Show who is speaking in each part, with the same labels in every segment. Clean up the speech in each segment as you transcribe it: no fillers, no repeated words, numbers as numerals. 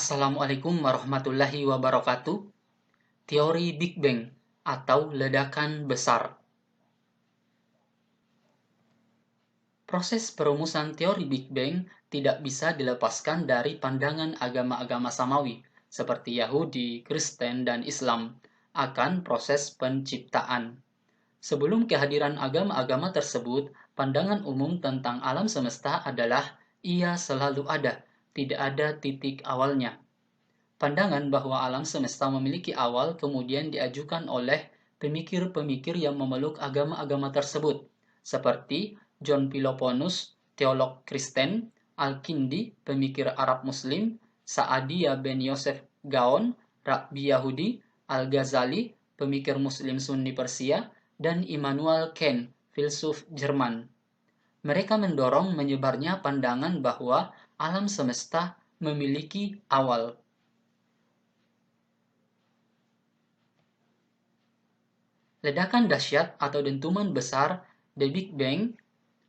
Speaker 1: Assalamualaikum warahmatullahi wabarakatuh. Teori Big Bang atau ledakan besar. Proses perumusan teori Big Bang tidak bisa dilepaskan dari pandangan agama-agama samawi, seperti Yahudi, Kristen, dan Islam, akan proses penciptaan. Sebelum kehadiran agama-agama tersebut, pandangan umum tentang alam semesta adalah ia selalu ada, tidak ada titik awalnya. Pandangan bahwa alam semesta memiliki awal kemudian diajukan oleh pemikir-pemikir yang memeluk agama-agama tersebut, seperti John Philoponus, teolog Kristen, Al-Kindi, pemikir Arab Muslim, Sa'adiyah ben Yosef Gaon, Rabbi Yahudi, Al-Ghazali, pemikir Muslim Sunni Persia, dan Immanuel Kant, filsuf Jerman. Mereka mendorong menyebarnya pandangan bahwa alam semesta memiliki awal. Ledakan dahsyat atau dentuman besar, The Big Bang,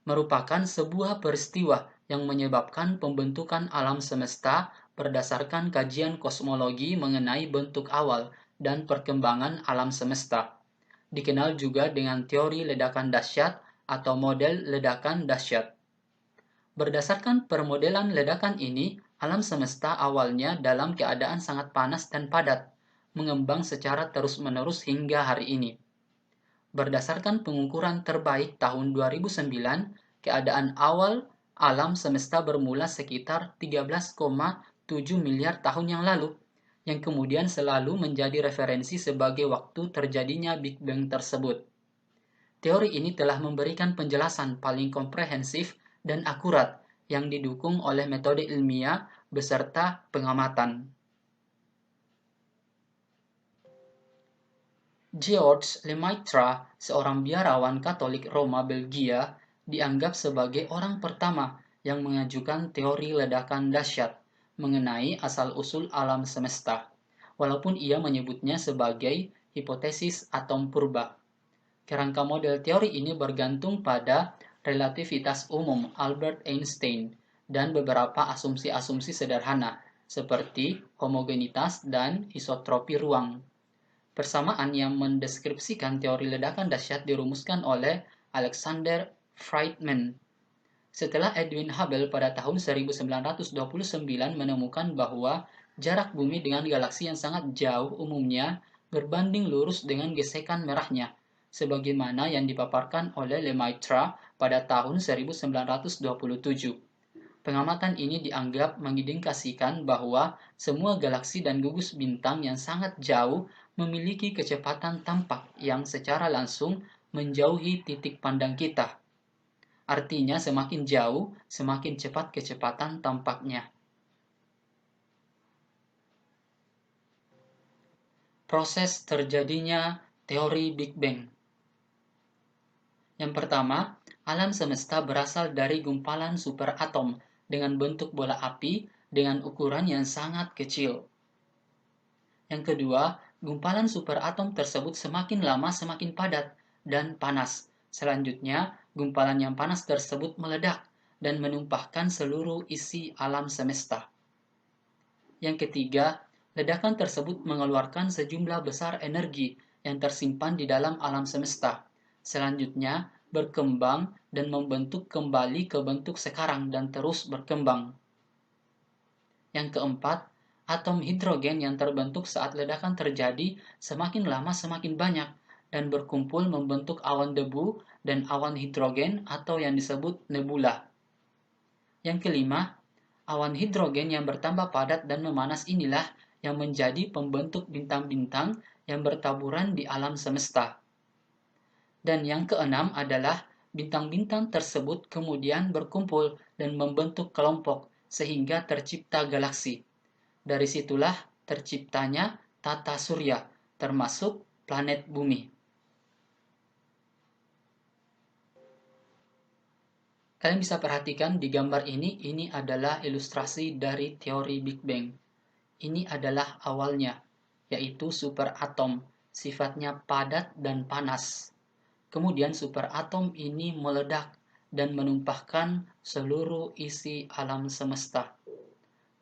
Speaker 1: merupakan sebuah peristiwa yang menyebabkan pembentukan alam semesta berdasarkan kajian kosmologi mengenai bentuk awal dan perkembangan alam semesta. Dikenal juga dengan teori ledakan dahsyat atau model ledakan dahsyat. Berdasarkan permodelan ledakan ini, alam semesta awalnya dalam keadaan sangat panas dan padat, mengembang secara terus-menerus hingga hari ini. Berdasarkan pengukuran terbaik tahun 2009, keadaan awal alam semesta bermula sekitar 13,7 miliar tahun yang lalu, yang kemudian selalu menjadi referensi sebagai waktu terjadinya Big Bang tersebut. Teori ini telah memberikan penjelasan paling komprehensif dan akurat yang didukung oleh metode ilmiah beserta pengamatan. George Lemaitre, seorang biarawan Katolik Roma Belgia, dianggap sebagai orang pertama yang mengajukan teori ledakan dahsyat mengenai asal-usul alam semesta, walaupun ia menyebutnya sebagai hipotesis atom purba. Kerangka model teori ini bergantung pada relativitas umum Albert Einstein dan beberapa asumsi-asumsi sederhana seperti homogenitas dan isotropi ruang. Persamaan yang mendeskripsikan teori ledakan dahsyat dirumuskan oleh Alexander Friedman. Setelah Edwin Hubble pada tahun 1929 menemukan bahwa jarak bumi dengan galaksi yang sangat jauh umumnya berbanding lurus dengan gesekan merahnya, sebagaimana yang dipaparkan oleh Lemaitre pada tahun 1927. Pengamatan ini dianggap mengindikasikan bahwa semua galaksi dan gugus bintang yang sangat jauh memiliki kecepatan tampak yang secara langsung menjauhi titik pandang kita. Artinya semakin jauh, semakin cepat kecepatan tampaknya. Proses terjadinya teori Big Bang. Yang pertama, alam semesta berasal dari gumpalan superatom dengan bentuk bola api dengan ukuran yang sangat kecil. Yang kedua, gumpalan superatom tersebut semakin lama semakin padat dan panas. Selanjutnya, gumpalan yang panas tersebut meledak dan menumpahkan seluruh isi alam semesta. Yang ketiga, ledakan tersebut mengeluarkan sejumlah besar energi yang tersimpan di dalam alam semesta. Selanjutnya, berkembang dan membentuk kembali ke bentuk sekarang dan terus berkembang. Yang keempat, atom hidrogen yang terbentuk saat ledakan terjadi semakin lama semakin banyak dan berkumpul membentuk awan debu dan awan hidrogen atau yang disebut nebula. Yang kelima, awan hidrogen yang bertambah padat dan memanas inilah yang menjadi pembentuk bintang-bintang yang bertaburan di alam semesta. Dan yang keenam adalah bintang-bintang tersebut kemudian berkumpul dan membentuk kelompok sehingga tercipta galaksi. Dari situlah terciptanya tata surya, termasuk planet bumi. Kalian bisa perhatikan di gambar ini adalah ilustrasi dari teori Big Bang. Ini adalah awalnya, yaitu superatom, sifatnya padat dan panas. Kemudian superatom ini meledak dan menumpahkan seluruh isi alam semesta.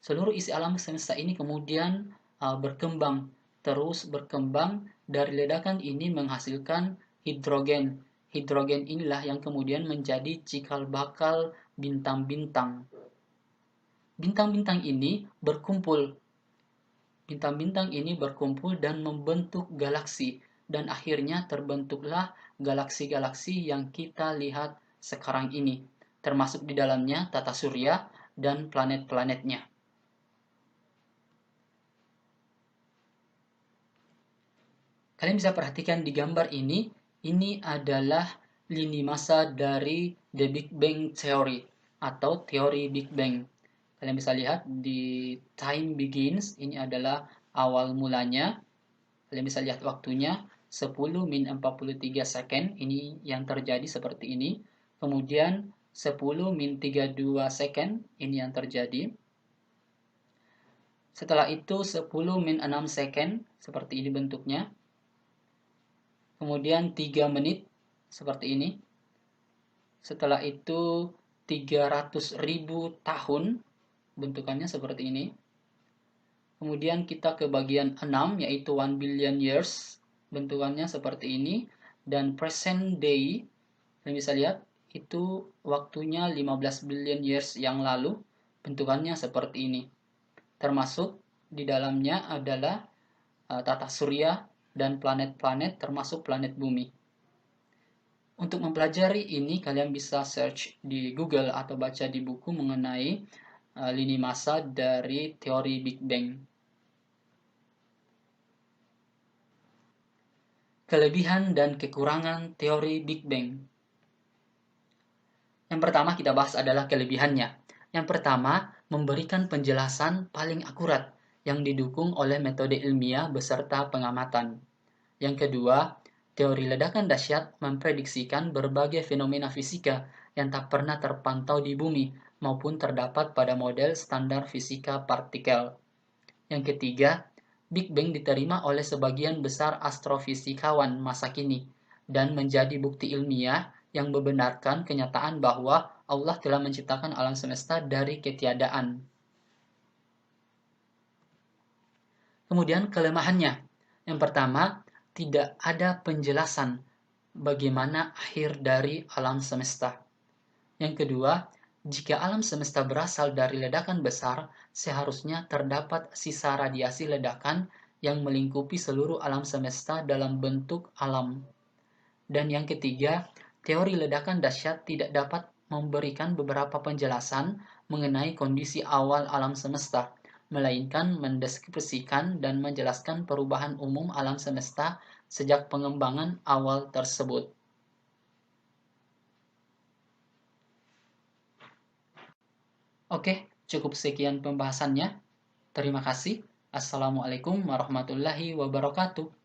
Speaker 1: Seluruh isi alam semesta ini kemudian berkembang, terus berkembang. Dari ledakan ini menghasilkan hidrogen. Hidrogen inilah yang kemudian menjadi cikal bakal bintang-bintang. Bintang-bintang ini berkumpul. Bintang-bintang ini berkumpul dan membentuk galaksi. Dan akhirnya terbentuklah galaksi-galaksi yang kita lihat sekarang ini. Termasuk di dalamnya tata surya dan planet-planetnya. Kalian bisa perhatikan di gambar ini adalah lini masa dari The Big Bang Theory atau teori Big Bang. Kalian bisa lihat di time begins, ini adalah awal mulanya. Kalian bisa lihat waktunya 10:43, ini yang terjadi seperti ini. Kemudian 10:32, ini yang terjadi. Setelah itu 10:06, seperti ini bentuknya. Kemudian 3 menit seperti ini. Setelah itu 300.000 tahun bentukannya seperti ini. Kemudian kita ke bagian 6 yaitu 1 billion years. Bentukannya seperti ini. Dan present day, kalian bisa lihat itu waktunya 15 billion years yang lalu. Bentukannya seperti ini. Termasuk di dalamnya adalah tata surya dan planet-planet termasuk planet bumi. Untuk mempelajari ini kalian bisa search di Google atau baca di buku mengenai lini masa dari teori Big Bang. Kelebihan dan kekurangan teori Big Bang. Yang pertama kita bahas adalah kelebihannya. Yang pertama, memberikan penjelasan paling akurat yang didukung oleh metode ilmiah beserta pengamatan. Yang kedua, teori ledakan dahsyat memprediksikan berbagai fenomena fisika yang tak pernah terpantau di bumi maupun terdapat pada model standar fisika partikel. Yang ketiga, Big Bang diterima oleh sebagian besar astrofisikawan masa kini dan menjadi bukti ilmiah yang membenarkan kenyataan bahwa Allah telah menciptakan alam semesta dari ketiadaan. Kemudian kelemahannya. Yang pertama, tidak ada penjelasan bagaimana akhir dari alam semesta. Yang kedua, jika alam semesta berasal dari ledakan besar, seharusnya terdapat sisa radiasi ledakan yang melingkupi seluruh alam semesta dalam bentuk alam. Dan yang ketiga, teori ledakan dahsyat tidak dapat memberikan beberapa penjelasan mengenai kondisi awal alam semesta, melainkan mendeskripsikan dan menjelaskan perubahan umum alam semesta sejak pengembangan awal tersebut. Oke, cukup sekian pembahasannya. Terima kasih. Assalamualaikum warahmatullahi wabarakatuh.